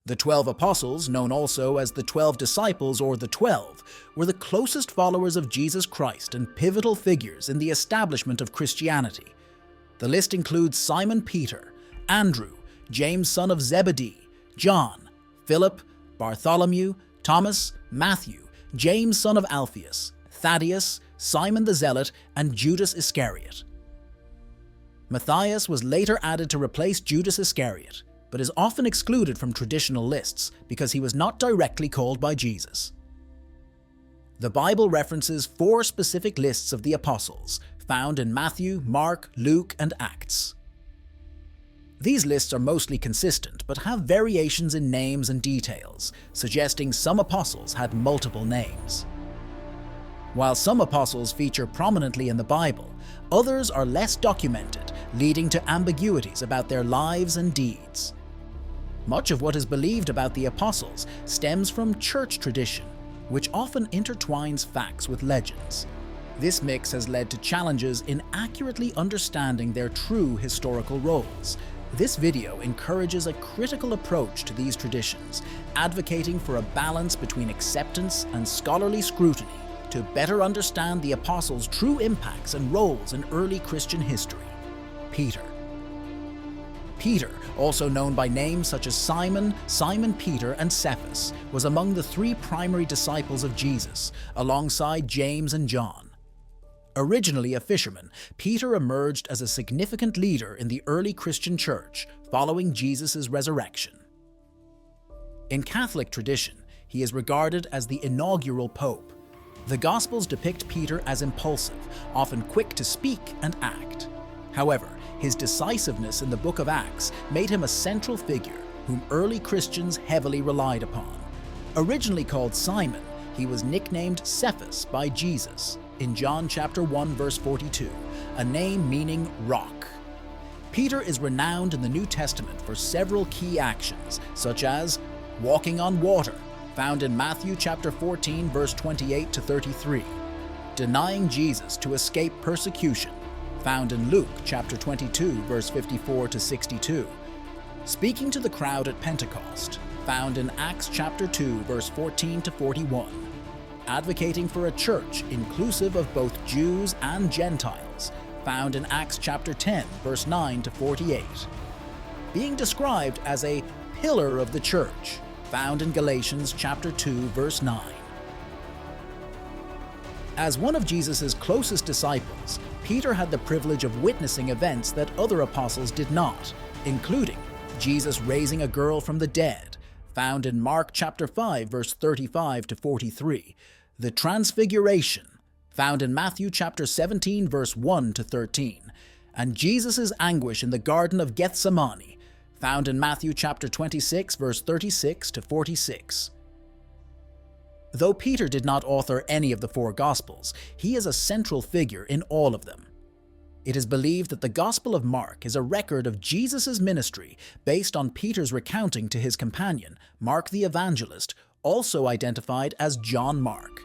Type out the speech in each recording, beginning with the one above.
The 12 apostles, known also as the 12 disciples or the 12, were the closest followers of Jesus Christ and pivotal figures in the establishment of Christianity. The list includes Simon Peter, Andrew, James son of Zebedee, John, Philip, Bartholomew, Thomas, Matthew, James son of Alphaeus, Thaddeus, Simon the Zealot, and Judas Iscariot. Mathias was later added to replace Judas Iscariot, but is often excluded from traditional lists because he was not directly called by Jesus. The Bible references 4 specific lists of the apostles, found in Matthew, Mark, Luke, and Acts. These lists are mostly consistent, but have variations in names and details, suggesting some apostles had multiple names. While some apostles feature prominently in the Bible, others are less documented, leading to ambiguities about their lives and deeds. Much of what is believed about the apostles stems from church tradition, which often intertwines facts with legends. This mix has led to challenges in accurately understanding their true historical roles. This video encourages a critical approach to these traditions, advocating for a balance between acceptance and scholarly scrutiny to better understand the apostles' true impacts and roles in early Christian history. Peter. Peter, also known by names such as Simon, Simon Peter, and Cephas, was among the 3 primary disciples of Jesus, alongside James and John. Originally a fisherman, Peter emerged as a significant leader in the early Christian church following Jesus' resurrection. In Catholic tradition, he is regarded as the inaugural pope. The Gospels depict Peter as impulsive, often quick to speak and act. However, his decisiveness in the book of Acts made him a central figure whom early Christians heavily relied upon. Originally called Simon, he was nicknamed Cephas by Jesus in John chapter 1 verse 42, a name meaning rock. Peter is renowned in the New Testament for several key actions, such as walking on water, found in Matthew chapter 14 verse 28 to 33, denying Jesus to escape persecution, found in Luke chapter 22 verse 54 to 62, speaking to the crowd at Pentecost, found in Acts chapter 2 verse 14 to 41, advocating for a church inclusive of both Jews and Gentiles, found in Acts chapter 10 verse 9 to 48, being described as a pillar of the church, found in Galatians chapter 2 verse 9. As one of Jesus' closest disciples, Peter had the privilege of witnessing events that other apostles did not, including Jesus raising a girl from the dead, found in Mark chapter 5 verse 35 to 43, the Transfiguration, found in Matthew chapter 17 verse 1 to 13, and Jesus' anguish in the Garden of Gethsemane, found in Matthew chapter 26 verse 36 to 46. Though Peter did not author any of the 4 Gospels, he is a central figure in all of them. It is believed that the Gospel of Mark is a record of Jesus' ministry based on Peter's recounting to his companion, Mark the Evangelist, also identified as John Mark.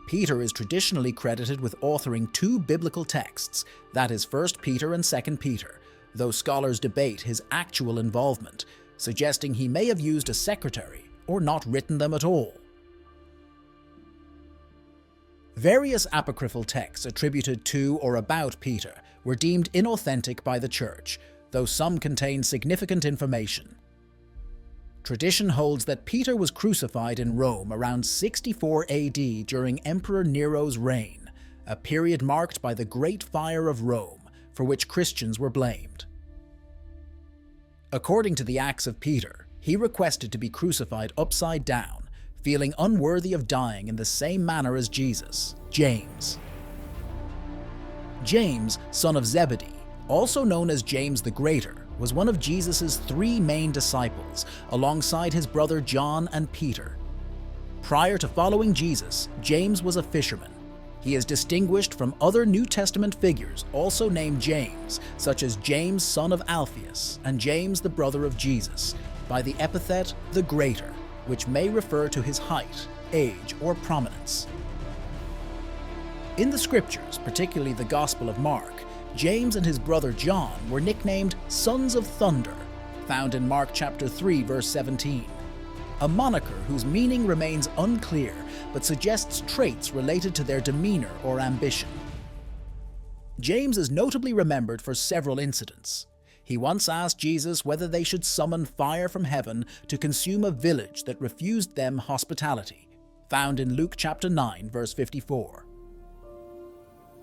Peter is traditionally credited with authoring 2 biblical texts, that is 1 Peter and 2 Peter, though scholars debate his actual involvement, suggesting he may have used a secretary or not written them at all. Various apocryphal texts attributed to or about Peter were deemed inauthentic by the Church, though some contain significant information. Tradition holds that Peter was crucified in Rome around 64 AD during Emperor Nero's reign, a period marked by the Great Fire of Rome, for which Christians were blamed. According to the Acts of Peter, he requested to be crucified upside down, feeling unworthy of dying in the same manner as Jesus, James. James, son of Zebedee, also known as James the Greater, was one of Jesus' 3 main disciples, alongside his brother John and Peter. Prior to following Jesus, James was a fisherman. He is distinguished from other New Testament figures also named James, such as James son of Alphaeus and James the brother of Jesus, by the epithet the Greater, which may refer to his height, age, or prominence. In the scriptures, particularly the Gospel of Mark, James and his brother John were nicknamed Sons of Thunder, found in Mark chapter 3 verse 17. a moniker whose meaning remains unclear but suggests traits related to their demeanor or ambition. James is notably remembered for several incidents. He once asked Jesus whether they should summon fire from heaven to consume a village that refused them hospitality, found in Luke chapter 9, verse 54.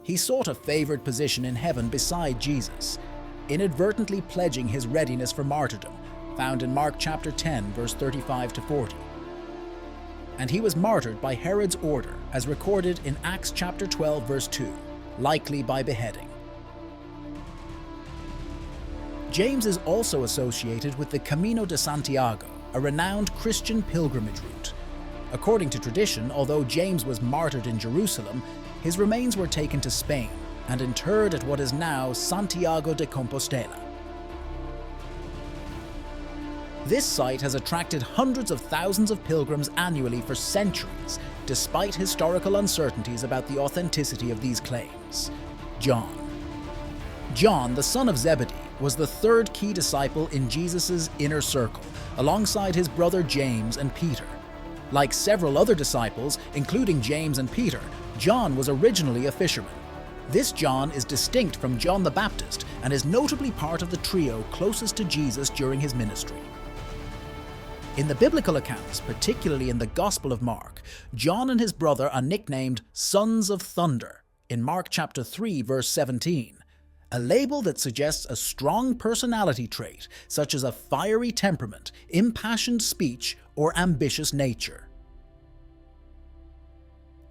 He sought a favored position in heaven beside Jesus, inadvertently pledging his readiness for martyrdom, found in Mark chapter 10, verse 35 to 40. And he was martyred by Herod's order, as recorded in Acts chapter 12, verse 2, likely by beheading. James is also associated with the Camino de Santiago, a renowned Christian pilgrimage route. According to tradition, although James was martyred in Jerusalem, his remains were taken to Spain and interred at what is now Santiago de Compostela. This site has attracted hundreds of thousands of pilgrims annually for centuries, despite historical uncertainties about the authenticity of these claims. John, the son of Zebedee, was the third key disciple in Jesus' inner circle, alongside his brother James and Peter. Like several other disciples, including James and Peter, John was originally a fisherman. This John is distinct from John the Baptist and is notably part of the trio closest to Jesus during his ministry. In the biblical accounts, particularly in the Gospel of Mark, John and his brother are nicknamed Sons of Thunder in Mark chapter 3, verse 17, a label that suggests a strong personality trait such as a fiery temperament, impassioned speech, or ambitious nature.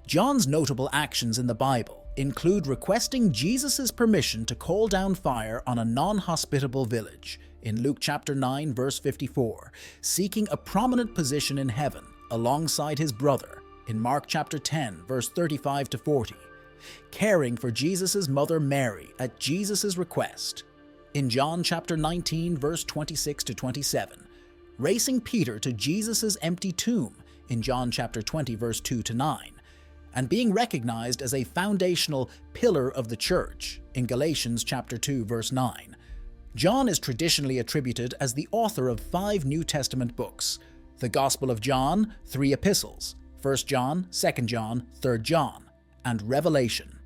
John's notable actions in the Bible include requesting Jesus' permission to call down fire on a non-hospitable village in Luke chapter 9, verse 54, seeking a prominent position in heaven alongside his brother in Mark chapter 10, verse 35 to 40, caring for Jesus' mother Mary at Jesus' request in John chapter 19, verse 26 to 27, racing Peter to Jesus' empty tomb in John chapter 20, verse 2 to 9, and being recognized as a foundational pillar of the church in Galatians chapter 2, verse 9. John is traditionally attributed as the author of 5 New Testament books: the Gospel of John, 3 epistles, 1 John, 2 John, 3 John, and Revelation.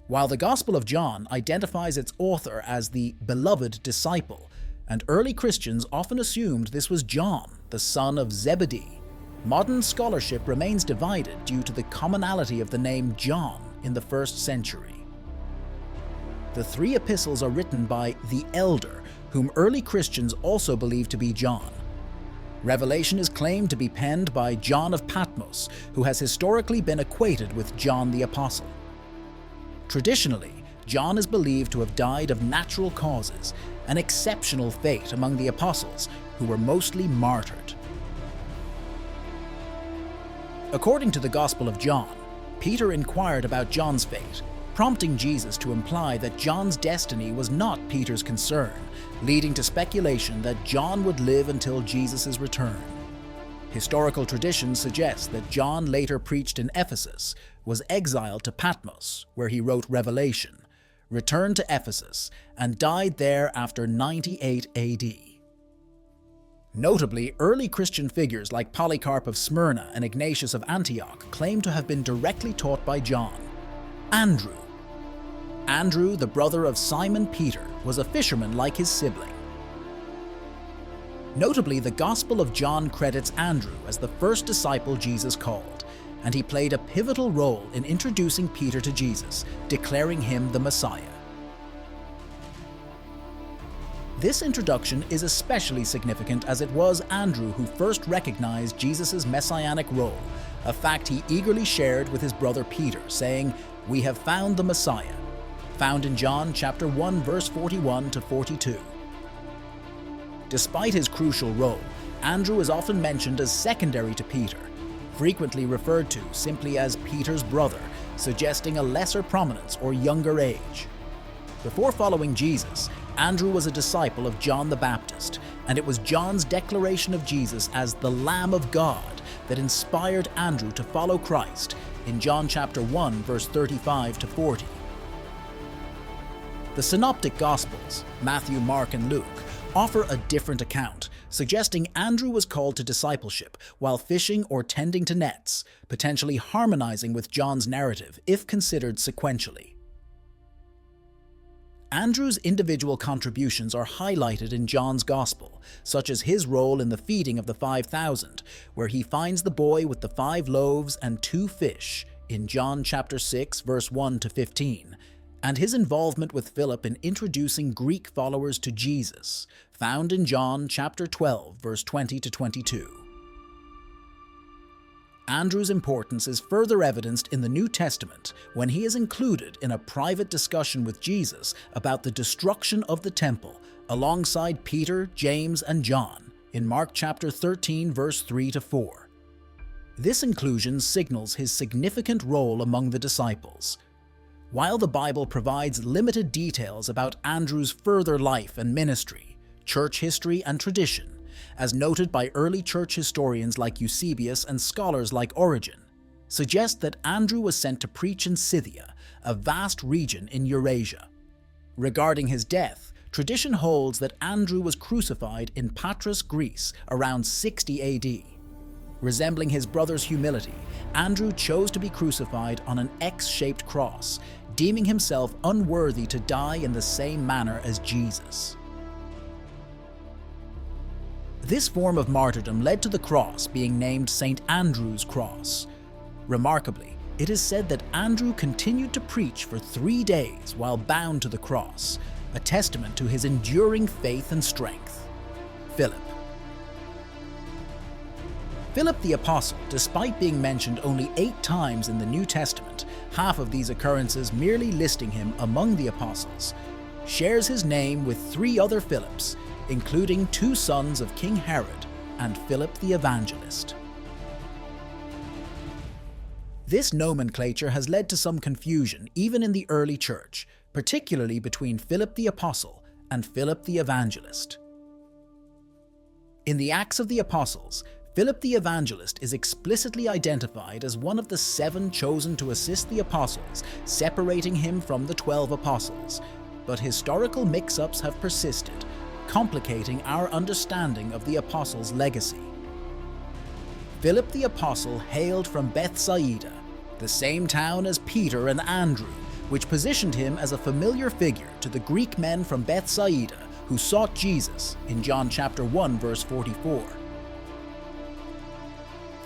While the Gospel of John identifies its author as the beloved disciple, and early Christians often assumed this was John, the son of Zebedee, modern scholarship remains divided due to the commonality of the name John in the 1st century. The 3 epistles are written by the Elder, whom early Christians also believed to be John. Revelation is claimed to be penned by John of Patmos, who has historically been equated with John the Apostle. Traditionally, John is believed to have died of natural causes, an exceptional fate among the apostles, who were mostly martyred. According to the Gospel of John, Peter inquired about John's fate, prompting Jesus to imply that John's destiny was not Peter's concern, leading to speculation that John would live until Jesus' return. Historical tradition suggests that John later preached in Ephesus, was exiled to Patmos, where he wrote Revelation, returned to Ephesus, and died there after 98 AD. Notably, early Christian figures like Polycarp of Smyrna and Ignatius of Antioch claim to have been directly taught by John. Andrew, the brother of Simon Peter, was a fisherman like his sibling. Notably, the Gospel of John credits Andrew as the first disciple Jesus called, and he played a pivotal role in introducing Peter to Jesus, declaring him the Messiah. This introduction is especially significant as it was Andrew who first recognized Jesus' messianic role, a fact he eagerly shared with his brother Peter, saying, "We have found the Messiah," found in John chapter 1, verse 41 to 42. Despite his crucial role, Andrew is often mentioned as secondary to Peter, frequently referred to simply as Peter's brother, suggesting a lesser prominence or younger age. Before following Jesus, Andrew was a disciple of John the Baptist, and it was John's declaration of Jesus as the Lamb of God that inspired Andrew to follow Christ in John chapter 1, verse 35 to 40. The Synoptic Gospels, Matthew, Mark, and Luke, offer a different account, suggesting Andrew was called to discipleship while fishing or tending to nets, potentially harmonizing with John's narrative if considered sequentially. Andrew's individual contributions are highlighted in John's Gospel, such as his role in the feeding of the 5,000, where he finds the boy with the 5 loaves and 2 fish in John chapter 6, verse 1 to 15, and his involvement with Philip in introducing Greek followers to Jesus, found in John chapter 12, verse 20 to 22. Andrew's importance is further evidenced in the New Testament when he is included in a private discussion with Jesus about the destruction of the temple alongside Peter, James, and John in Mark chapter 13, verse 3 to 4. This inclusion signals his significant role among the disciples. While the Bible provides limited details about Andrew's further life and ministry, church history, and tradition, as noted by early church historians like Eusebius and scholars like Origen, suggest that Andrew was sent to preach in Scythia, a vast region in Eurasia. Regarding his death, tradition holds that Andrew was crucified in Patras, Greece, around 60 AD. Resembling his brother's humility, Andrew chose to be crucified on an X-shaped cross, deeming himself unworthy to die in the same manner as Jesus. This form of martyrdom led to the cross being named St. Andrew's Cross. Remarkably, it is said that Andrew continued to preach for 3 days while bound to the cross, a testament to his enduring faith and strength. Philip. Philip the Apostle, despite being mentioned only 8 times in the New Testament, half of these occurrences merely listing him among the apostles, shares his name with 3 other Philips, including 2 sons of King Herod and Philip the Evangelist. This nomenclature has led to some confusion even in the early church, particularly between Philip the Apostle and Philip the Evangelist. In the Acts of the Apostles, Philip the Evangelist is explicitly identified as one of the 7 chosen to assist the apostles, separating him from the 12 apostles, but historical mix-ups have persisted, complicating our understanding of the apostles' legacy. Philip the Apostle hailed from Bethsaida, the same town as Peter and Andrew, which positioned him as a familiar figure to the Greek men from Bethsaida who sought Jesus in John chapter 1, verse 44.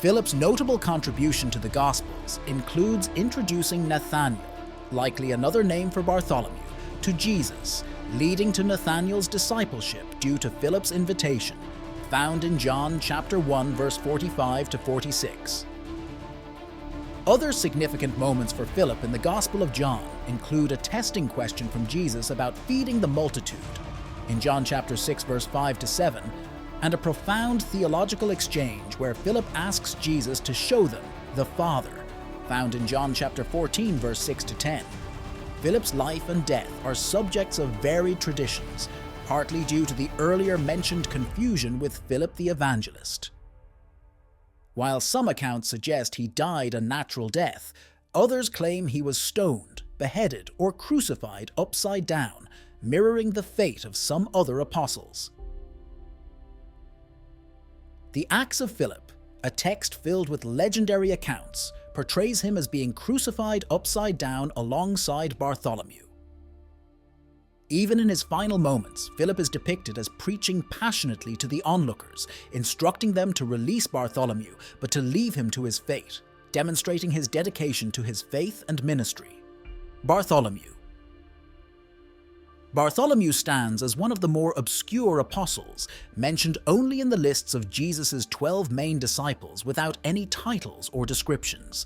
Philip's notable contribution to the Gospels includes introducing Nathanael, likely another name for Bartholomew, to Jesus, leading to Nathanael's discipleship due to Philip's invitation, found in John chapter 1, verse 45 to 46. Other significant moments for Philip in the Gospel of John include a testing question from Jesus about feeding the multitude, in John chapter 6, verse 5 to 7, and a profound theological exchange where Philip asks Jesus to show them the Father, found in John chapter 14, verse 6 to 10. Philip's life and death are subjects of varied traditions, partly due to the earlier mentioned confusion with Philip the Evangelist. While some accounts suggest he died a natural death, others claim he was stoned, beheaded, or crucified upside down, mirroring the fate of some other apostles. The Acts of Philip, a text filled with legendary accounts, portrays him as being crucified upside down alongside Bartholomew. Even in his final moments, Philip is depicted as preaching passionately to the onlookers, instructing them to release Bartholomew, but to leave him to his fate, demonstrating his dedication to his faith and ministry. Bartholomew. Bartholomew stands as one of the more obscure apostles, mentioned only in the lists of Jesus' 12 main disciples without any titles or descriptions.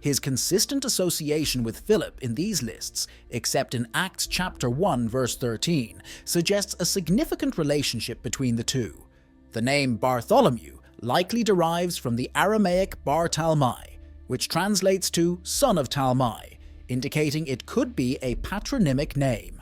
His consistent association with Philip in these lists, except in Acts chapter 1 verse 13, suggests a significant relationship between the two. The name Bartholomew likely derives from the Aramaic Bar Talmai, which translates to son of Talmai, indicating it could be a patronymic name.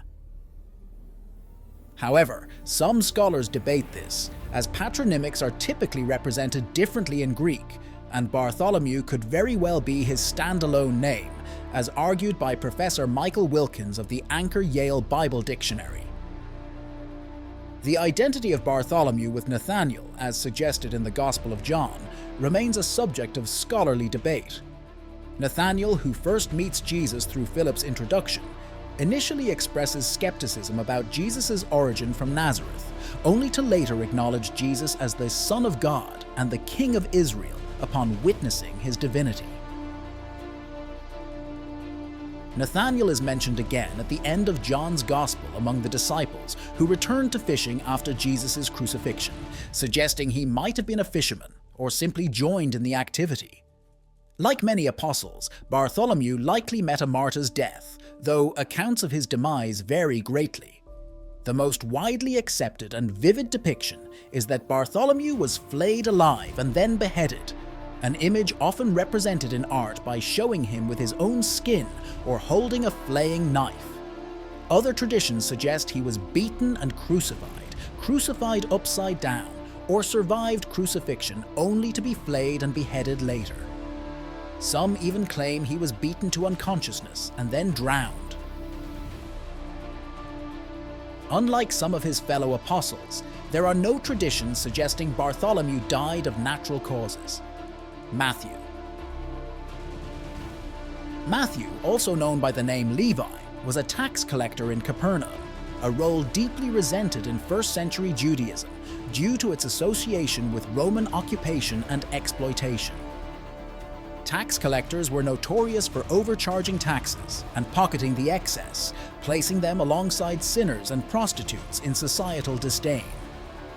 However, some scholars debate this, as patronymics are typically represented differently in Greek, and Bartholomew could very well be his standalone name, as argued by Professor Michael Wilkins of the Anchor Yale Bible Dictionary. The identity of Bartholomew with Nathanael, as suggested in the Gospel of John, remains a subject of scholarly debate. Nathanael, who first meets Jesus through Philip's introduction, initially expresses skepticism about Jesus' origin from Nazareth, only to later acknowledge Jesus as the Son of God and the King of Israel upon witnessing his divinity. Nathanael is mentioned again at the end of John's Gospel among the disciples who returned to fishing after Jesus' crucifixion, suggesting he might have been a fisherman or simply joined in the activity. Like many apostles, Bartholomew likely met a martyr's death, though accounts of his demise vary greatly. The most widely accepted and vivid depiction is that Bartholomew was flayed alive and then beheaded, an image often represented in art by showing him with his own skin or holding a flaying knife. Other traditions suggest he was beaten and crucified upside down, or survived crucifixion only to be flayed and beheaded later. Some even claim he was beaten to unconsciousness and then drowned. Unlike some of his fellow apostles, there are no traditions suggesting Bartholomew died of natural causes. Matthew, also known by the name Levi, was a tax collector in Capernaum, a role deeply resented in first-century Judaism due to its association with Roman occupation and exploitation. Tax collectors were notorious for overcharging taxes and pocketing the excess, placing them alongside sinners and prostitutes in societal disdain.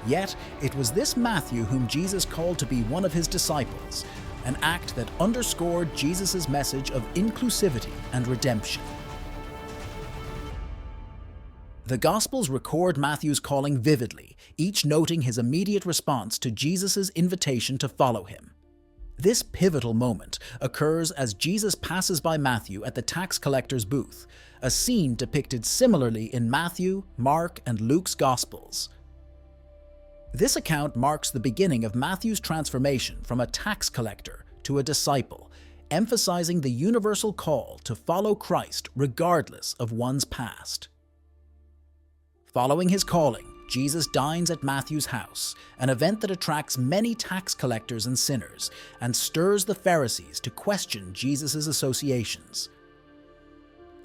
Yet, it was this Matthew whom Jesus called to be one of his disciples, an act that underscored Jesus' message of inclusivity and redemption. The Gospels record Matthew's calling vividly, each noting his immediate response to Jesus' invitation to follow him. This pivotal moment occurs as Jesus passes by Matthew at the tax collector's booth, a scene depicted similarly in Matthew, Mark, and Luke's Gospels. This account marks the beginning of Matthew's transformation from a tax collector to a disciple, emphasizing the universal call to follow Christ regardless of one's past. Following his calling, Jesus dines at Matthew's house, an event that attracts many tax collectors and sinners, and stirs the Pharisees to question Jesus' associations.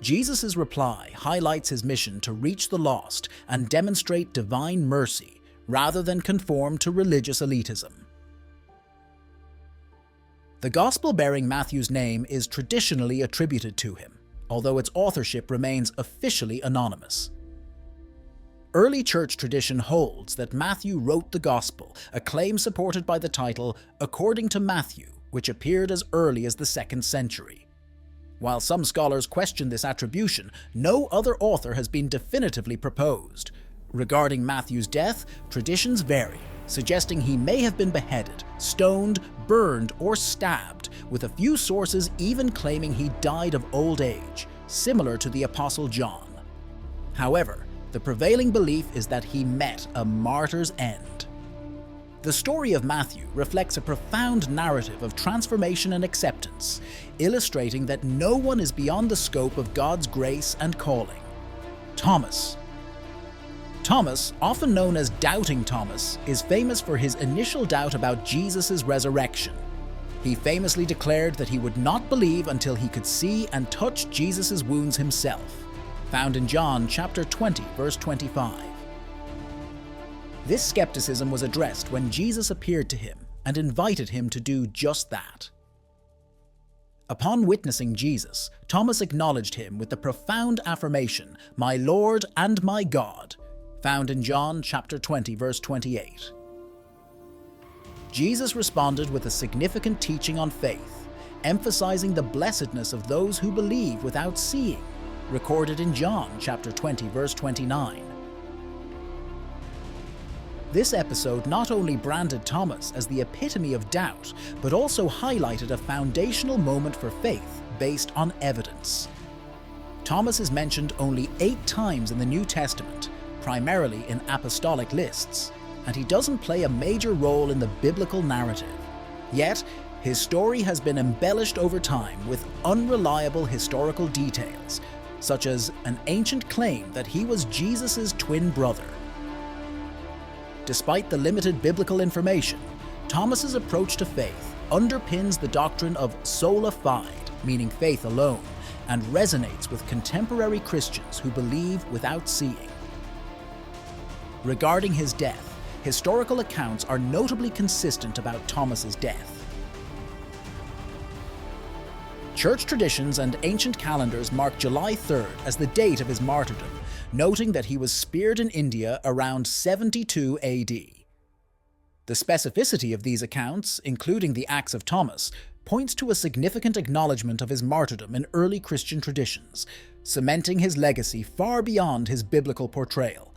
Jesus' reply highlights his mission to reach the lost and demonstrate divine mercy, rather than conform to religious elitism. The Gospel bearing Matthew's name is traditionally attributed to him, although its authorship remains officially anonymous. Early church tradition holds that Matthew wrote the Gospel, a claim supported by the title "According to Matthew," which appeared as early as the 2nd century. While some scholars question this attribution, no other author has been definitively proposed. Regarding Matthew's death, traditions vary, suggesting he may have been beheaded, stoned, burned, or stabbed, with a few sources even claiming he died of old age, similar to the Apostle John. However, the prevailing belief is that he met a martyr's end. The story of Matthew reflects a profound narrative of transformation and acceptance, illustrating that no one is beyond the scope of God's grace and calling. Thomas, often known as Doubting Thomas, is famous for his initial doubt about Jesus' resurrection. He famously declared that he would not believe until he could see and touch Jesus' wounds himself, found in John chapter 20, verse 25. This skepticism was addressed when Jesus appeared to him and invited him to do just that. Upon witnessing Jesus, Thomas acknowledged him with the profound affirmation, "My Lord and my God," found in John chapter 20, verse 28. Jesus responded with a significant teaching on faith, emphasizing the blessedness of those who believe without seeing, recorded in John chapter 20, verse 29. This episode not only branded Thomas as the epitome of doubt, but also highlighted a foundational moment for faith based on evidence. Thomas is mentioned only 8 times in the New Testament, primarily in apostolic lists, and he doesn't play a major role in the biblical narrative. Yet, his story has been embellished over time with unreliable historical details, such as an ancient claim that he was Jesus' twin brother. Despite the limited biblical information, Thomas's approach to faith underpins the doctrine of sola fide, meaning faith alone, and resonates with contemporary Christians who believe without seeing. Regarding his death, historical accounts are notably consistent about Thomas's death. Church traditions and ancient calendars mark July 3rd as the date of his martyrdom, noting that he was speared in India around 72 AD. The specificity of these accounts, including the Acts of Thomas, points to a significant acknowledgement of his martyrdom in early Christian traditions, cementing his legacy far beyond his biblical portrayal.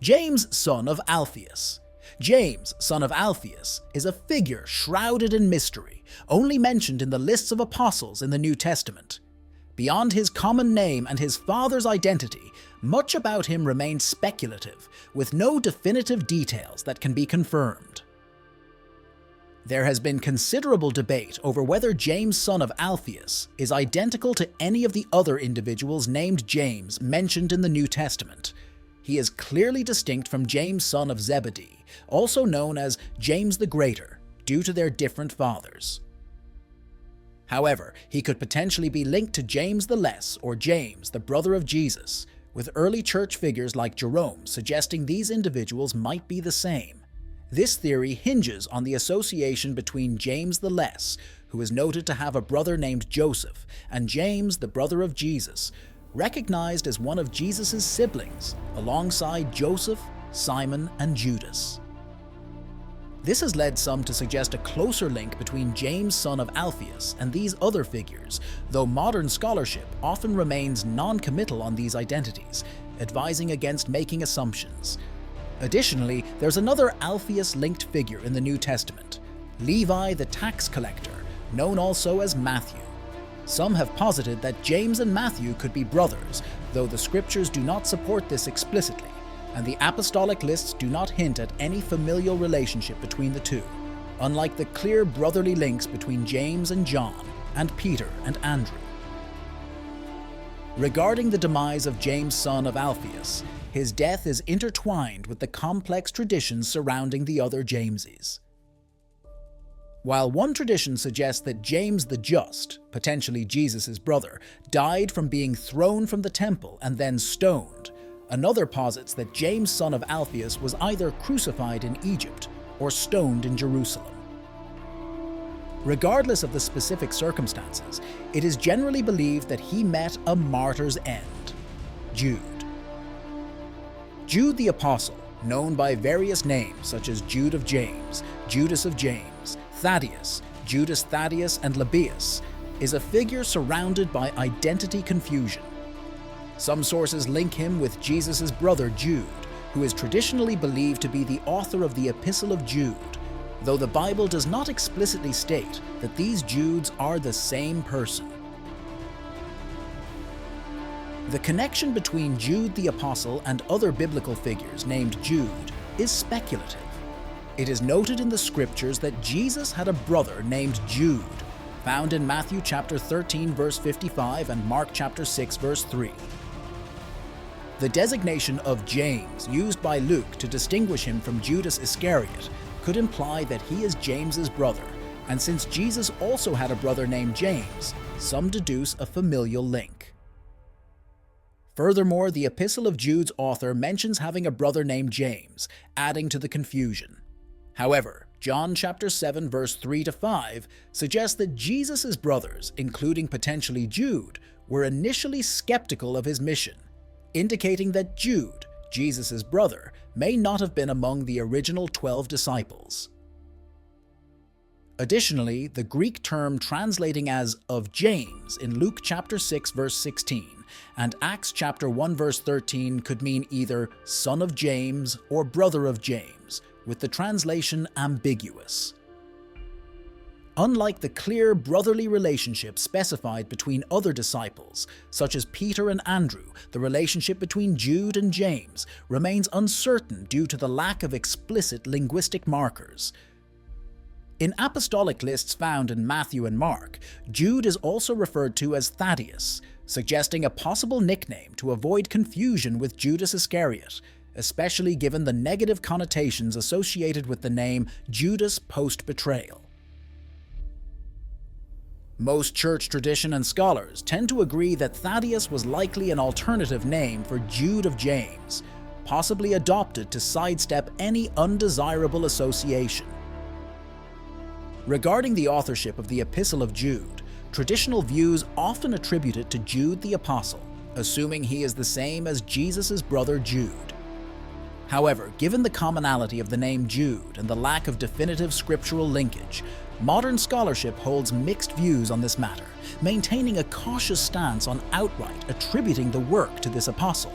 James, son of Alphaeus. James, son of Alphaeus, is a figure shrouded in mystery, only mentioned in the lists of apostles in the New Testament. Beyond his common name and his father's identity, much about him remains speculative, with no definitive details that can be confirmed. There has been considerable debate over whether James, son of Alphaeus, is identical to any of the other individuals named James mentioned in the New Testament. He is clearly distinct from James, son of Zebedee, also known as James the Greater, due to their different fathers. However, he could potentially be linked to James the Less, or James, the brother of Jesus, with early church figures like Jerome suggesting these individuals might be the same. This theory hinges on the association between James the Less, who is noted to have a brother named Joseph, and James, the brother of Jesus, recognized as one of Jesus' siblings, alongside Joseph, Simon, and Judas. This has led some to suggest a closer link between James, son of Alphaeus, and these other figures, though modern scholarship often remains non-committal on these identities, advising against making assumptions. Additionally, there's another Alphaeus-linked figure in the New Testament, Levi the tax collector, known also as Matthew. Some have posited that James and Matthew could be brothers, though the scriptures do not support this explicitly, and the apostolic lists do not hint at any familial relationship between the two, unlike the clear brotherly links between James and John, and Peter and Andrew. Regarding the demise of James, son of Alphaeus, his death is intertwined with the complex traditions surrounding the other Jameses. While one tradition suggests that James the Just, potentially Jesus' brother, died from being thrown from the temple and then stoned, another posits that James, son of Alphaeus, was either crucified in Egypt or stoned in Jerusalem. Regardless of the specific circumstances, it is generally believed that he met a martyr's end. Jude. Jude the Apostle, known by various names such as Jude of James, Judas of James, Thaddeus, Judas Thaddeus, and Lebbaeus, is a figure surrounded by identity confusion. Some sources link him with Jesus' brother Jude, who is traditionally believed to be the author of the Epistle of Jude, though the Bible does not explicitly state that these Judes are the same person. The connection between Jude the Apostle and other biblical figures named Jude is speculative. It is noted in the scriptures that Jesus had a brother named Jude, found in Matthew chapter 13 verse 55 and Mark chapter 6 verse 3. The designation of James used by Luke to distinguish him from Judas Iscariot could imply that he is James's brother, and since Jesus also had a brother named James, some deduce a familial link. Furthermore, the Epistle of Jude's author mentions having a brother named James, adding to the confusion. However, John chapter 7 verse 3 to 5 suggests that Jesus' brothers, including potentially Jude, were initially skeptical of his mission, indicating that Jude, Jesus' brother, may not have been among the original 12 disciples. Additionally, the Greek term translating as of James in Luke chapter 6 verse 16 and Acts chapter 1 verse 13 could mean either son of James or brother of James, with the translation ambiguous. Unlike the clear brotherly relationship specified between other disciples, such as Peter and Andrew, the relationship between Jude and James remains uncertain due to the lack of explicit linguistic markers. In apostolic lists found in Matthew and Mark, Jude is also referred to as Thaddeus, suggesting a possible nickname to avoid confusion with Judas Iscariot, especially given the negative connotations associated with the name Judas post-betrayal. Most church tradition and scholars tend to agree that Thaddeus was likely an alternative name for Jude of James, possibly adopted to sidestep any undesirable association. Regarding the authorship of the Epistle of Jude, traditional views often attribute it to Jude the Apostle, assuming he is the same as Jesus' brother Jude. However, given the commonality of the name Jude and the lack of definitive scriptural linkage, modern scholarship holds mixed views on this matter, maintaining a cautious stance on outright attributing the work to this apostle.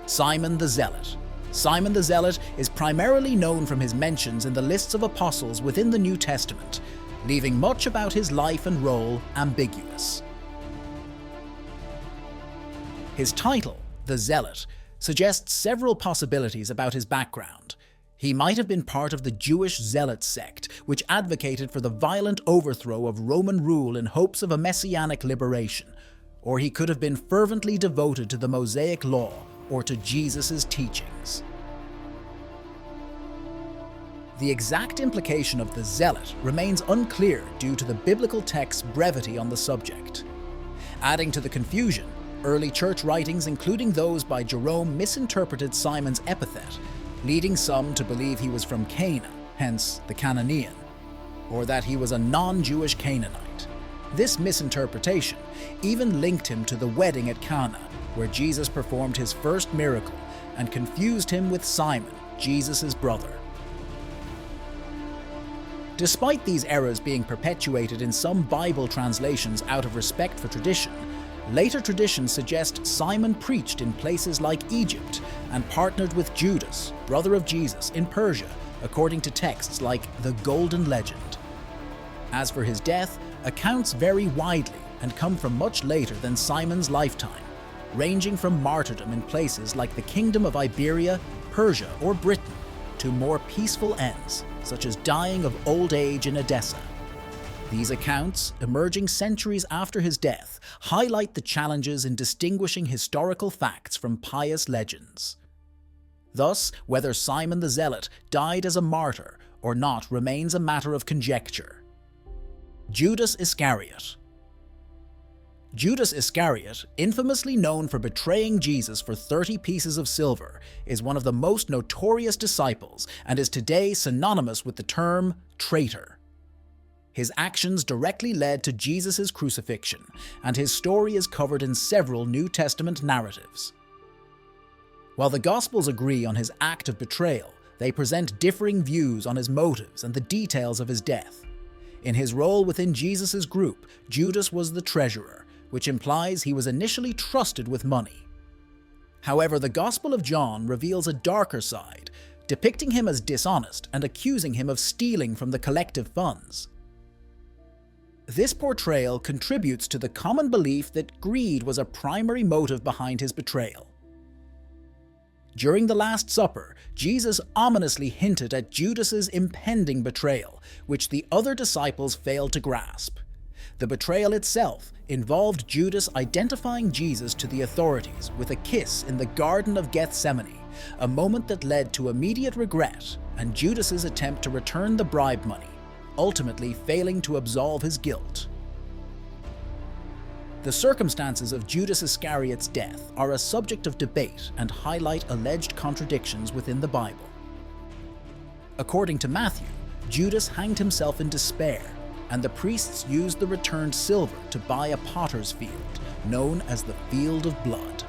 Simon the Zealot. Simon the Zealot is primarily known from his mentions in the lists of apostles within the New Testament, leaving much about his life and role ambiguous. His title, the Zealot, suggests several possibilities about his background. He might have been part of the Jewish Zealot sect, which advocated for the violent overthrow of Roman rule in hopes of a messianic liberation, or he could have been fervently devoted to the Mosaic Law or to Jesus' teachings. The exact implication of the Zealot remains unclear due to the biblical text's brevity on the subject. Adding to the confusion, early church writings, including those by Jerome, misinterpreted Simon's epithet, leading some to believe he was from Cana, hence the Cananean, or that he was a non-Jewish Canaanite. This misinterpretation even linked him to the wedding at Cana, where Jesus performed his first miracle, and confused him with Simon, Jesus' brother. Despite these errors being perpetuated in some Bible translations out of respect for tradition, later traditions suggest Simon preached in places like Egypt and partnered with Judas, brother of Jesus, in Persia, according to texts like the Golden Legend. As for his death, accounts vary widely and come from much later than Simon's lifetime, ranging from martyrdom in places like the Kingdom of Iberia, Persia, or Britain, to more peaceful ends, such as dying of old age in Edessa. These accounts, emerging centuries after his death, highlight the challenges in distinguishing historical facts from pious legends. Thus, whether Simon the Zealot died as a martyr or not remains a matter of conjecture. Judas Iscariot. Judas Iscariot, infamously known for betraying Jesus for 30 pieces of silver, is one of the most notorious disciples and is today synonymous with the term traitor. His actions directly led to Jesus' crucifixion, and his story is covered in several New Testament narratives. While the Gospels agree on his act of betrayal, they present differing views on his motives and the details of his death. In his role within Jesus' group, Judas was the treasurer, which implies he was initially trusted with money. However, the Gospel of John reveals a darker side, depicting him as dishonest and accusing him of stealing from the collective funds. This portrayal contributes to the common belief that greed was a primary motive behind his betrayal. During the Last Supper, Jesus ominously hinted at Judas's impending betrayal, which the other disciples failed to grasp. The betrayal itself involved Judas identifying Jesus to the authorities with a kiss in the Garden of Gethsemane, a moment that led to immediate regret and Judas's attempt to return the bribe money, ultimately failing to absolve his guilt. The circumstances of Judas Iscariot's death are a subject of debate and highlight alleged contradictions within the Bible. According to Matthew, Judas hanged himself in despair, and the priests used the returned silver to buy a potter's field, known as the Field of Blood.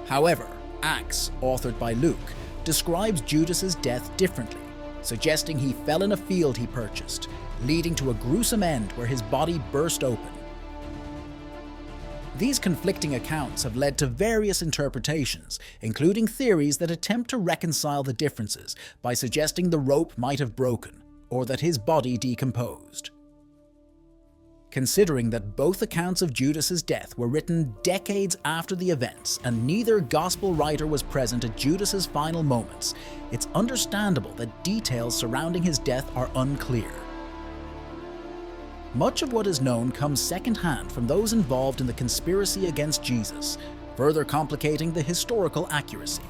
However, Acts, authored by Luke, describes Judas's death differently, suggesting he fell in a field he purchased, leading to a gruesome end where his body burst open. These conflicting accounts have led to various interpretations, including theories that attempt to reconcile the differences by suggesting the rope might have broken, or that his body decomposed. Considering that both accounts of Judas's death were written decades after the events and neither gospel writer was present at Judas's final moments, it's understandable that details surrounding his death are unclear. Much of what is known comes secondhand from those involved in the conspiracy against Jesus, further complicating the historical accuracy.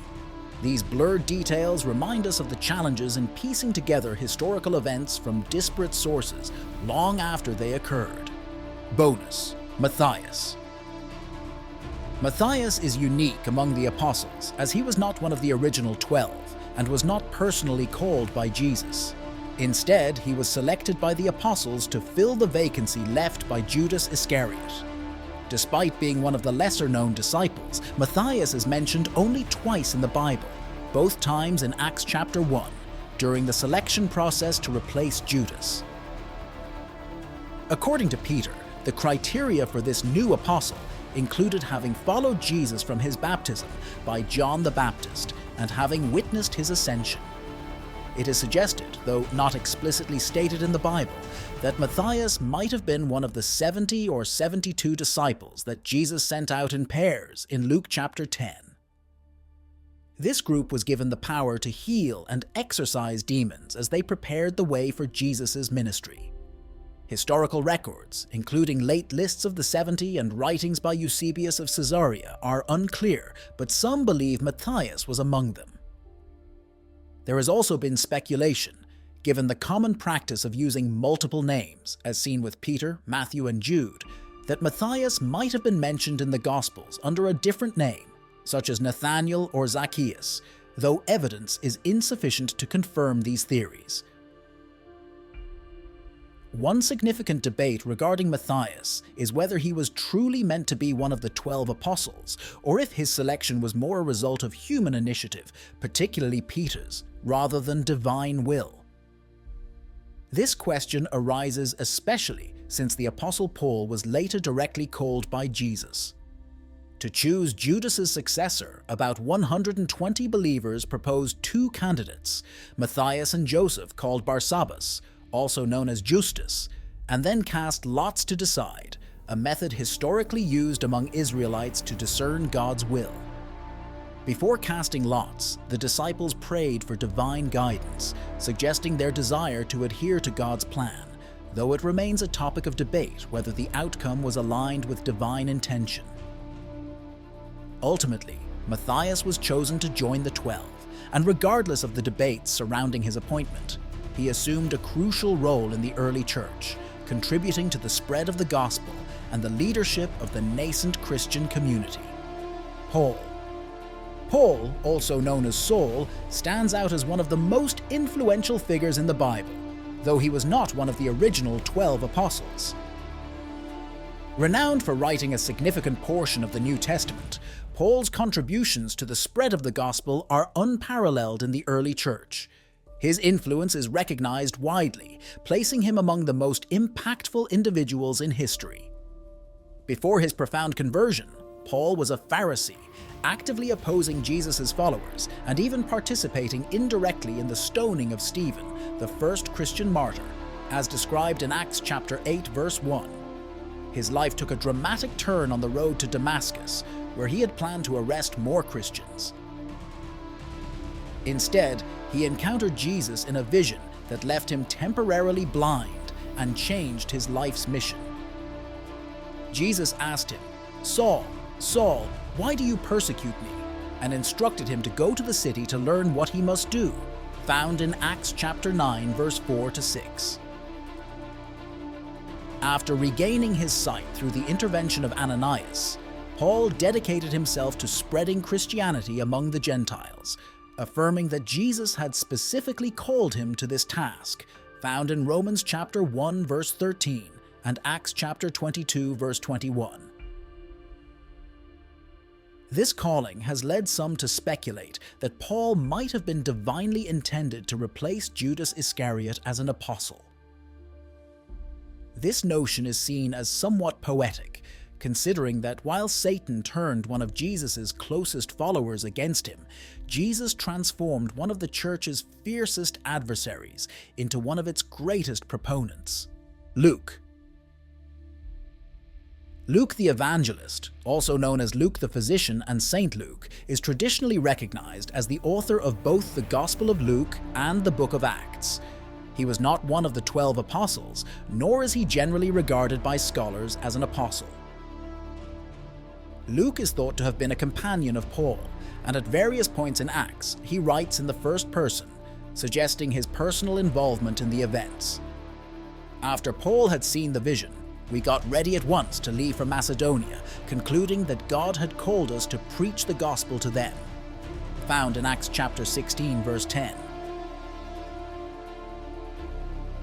These blurred details remind us of the challenges in piecing together historical events from disparate sources long after they occurred. Bonus: Mathias. Mathias is unique among the apostles, as he was not one of the original 12 and was not personally called by Jesus. Instead, he was selected by the apostles to fill the vacancy left by Judas Iscariot. Despite being one of the lesser-known disciples, Mathias is mentioned only twice in the Bible, both times in Acts chapter 1, during the selection process to replace Judas. According to Peter, the criteria for this new apostle included having followed Jesus from his baptism by John the Baptist and having witnessed his ascension. It is suggested, though not explicitly stated in the Bible, that Mathias might have been one of the 70 or 72 disciples that Jesus sent out in pairs in Luke chapter 10. This group was given the power to heal and exorcise demons as they prepared the way for Jesus' ministry. Historical records, including late lists of the 70 and writings by Eusebius of Caesarea, are unclear, but some believe Mathias was among them. There has also been speculation, given the common practice of using multiple names, as seen with Peter, Matthew, and Jude, that Mathias might have been mentioned in the Gospels under a different name, such as Nathanael or Zacchaeus, though evidence is insufficient to confirm these theories. One significant debate regarding Mathias is whether he was truly meant to be one of the 12 apostles, or if his selection was more a result of human initiative, particularly Peter's, rather than divine will. This question arises especially since the Apostle Paul was later directly called by Jesus. To choose Judas's successor, about 120 believers proposed two candidates, Mathias and Joseph, called Barsabbas, also known as Justus, and then cast lots to decide, a method historically used among Israelites to discern God's will. Before casting lots, the disciples prayed for divine guidance, suggesting their desire to adhere to God's plan, though it remains a topic of debate whether the outcome was aligned with divine intention. Ultimately, Mathias was chosen to join the 12, and regardless of the debates surrounding his appointment, he assumed a crucial role in the early church, contributing to the spread of the gospel and the leadership of the nascent Christian community. Paul, also known as Saul, stands out as one of the most influential figures in the Bible, though he was not one of the original 12 apostles. Renowned for writing a significant portion of the New Testament, Paul's contributions to the spread of the gospel are unparalleled in the early church. His influence is recognized widely, placing him among the most impactful individuals in history. Before his profound conversion, Paul was a Pharisee, actively opposing Jesus' followers and even participating indirectly in the stoning of Stephen, the first Christian martyr, as described in Acts chapter 8, verse 1. His life took a dramatic turn on the road to Damascus, where he had planned to arrest more Christians. Instead, he encountered Jesus in a vision that left him temporarily blind and changed his life's mission. Jesus asked him, "Saul, Saul, why do you persecute me?" and instructed him to go to the city to learn what he must do, found in Acts chapter 9, verse 4 to 6. After regaining his sight through the intervention of Ananias, Paul dedicated himself to spreading Christianity among the Gentiles, affirming that Jesus had specifically called him to this task, found in Romans chapter 1, verse 13, and Acts chapter 22, verse 21. This calling has led some to speculate that Paul might have been divinely intended to replace Judas Iscariot as an apostle. This notion is seen as somewhat poetic, considering that while Satan turned one of Jesus' closest followers against him, Jesus transformed one of the church's fiercest adversaries into one of its greatest proponents, Luke. Luke the Evangelist, also known as Luke the Physician and Saint Luke, is traditionally recognized as the author of both the Gospel of Luke and the Book of Acts. He was not one of the 12 apostles, nor is he generally regarded by scholars as an apostle. Luke is thought to have been a companion of Paul, and at various points in Acts, he writes in the first person, suggesting his personal involvement in the events. After Paul had seen the vision, we got ready at once to leave for Macedonia, concluding that God had called us to preach the gospel to them. Found in Acts chapter 16, verse 10.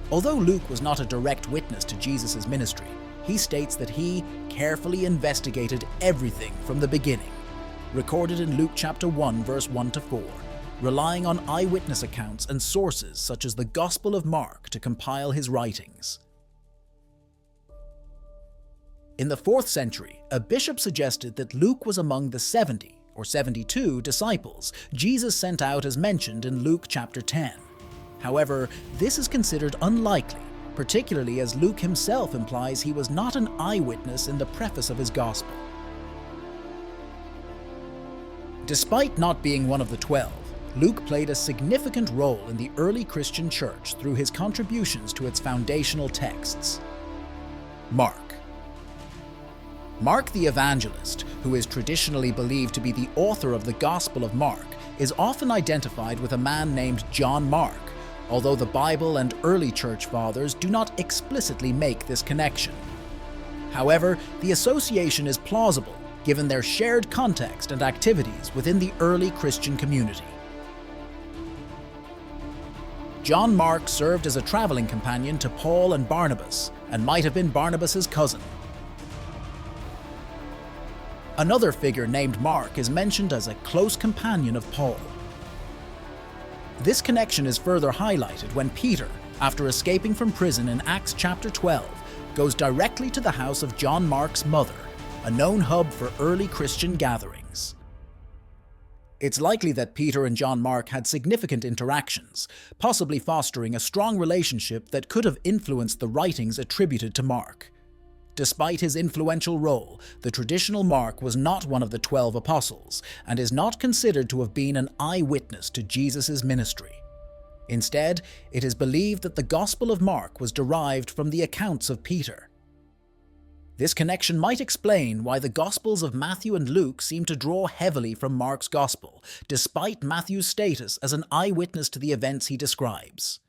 Although Luke was not a direct witness to Jesus' ministry, he states that he carefully investigated everything from the beginning, recorded in Luke chapter 1, verse 1 to 4, relying on eyewitness accounts and sources such as the Gospel of Mark to compile his writings. In the 4th century, a bishop suggested that Luke was among the 70 or 72 disciples Jesus sent out as mentioned in Luke chapter 10. However, this is considered unlikely, particularly as Luke himself implies he was not an eyewitness in the preface of his Gospel. Despite not being one of the 12, Luke played a significant role in the early Christian church through his contributions to its foundational texts. Mark the evangelist, who is traditionally believed to be the author of the Gospel of Mark, is often identified with a man named John Mark, although the Bible and early church fathers do not explicitly make this connection. However, the association is plausible given their shared context and activities within the early Christian community. John Mark served as a traveling companion to Paul and Barnabas, and might have been Barnabas's cousin. Another figure named Mark is mentioned as a close companion of Paul. This connection is further highlighted when Peter, after escaping from prison in Acts chapter 12, goes directly to the house of John Mark's mother, a known hub for early Christian gatherings. It's likely that Peter and John Mark had significant interactions, possibly fostering a strong relationship that could have influenced the writings attributed to Mark. Despite his influential role, the traditional Mark was not one of the 12 apostles and is not considered to have been an eyewitness to Jesus' ministry. Instead, it is believed that the Gospel of Mark was derived from the accounts of Peter. This connection might explain why the Gospels of Matthew and Luke seem to draw heavily from Mark's Gospel, despite Matthew's status as an eyewitness to the events he describes.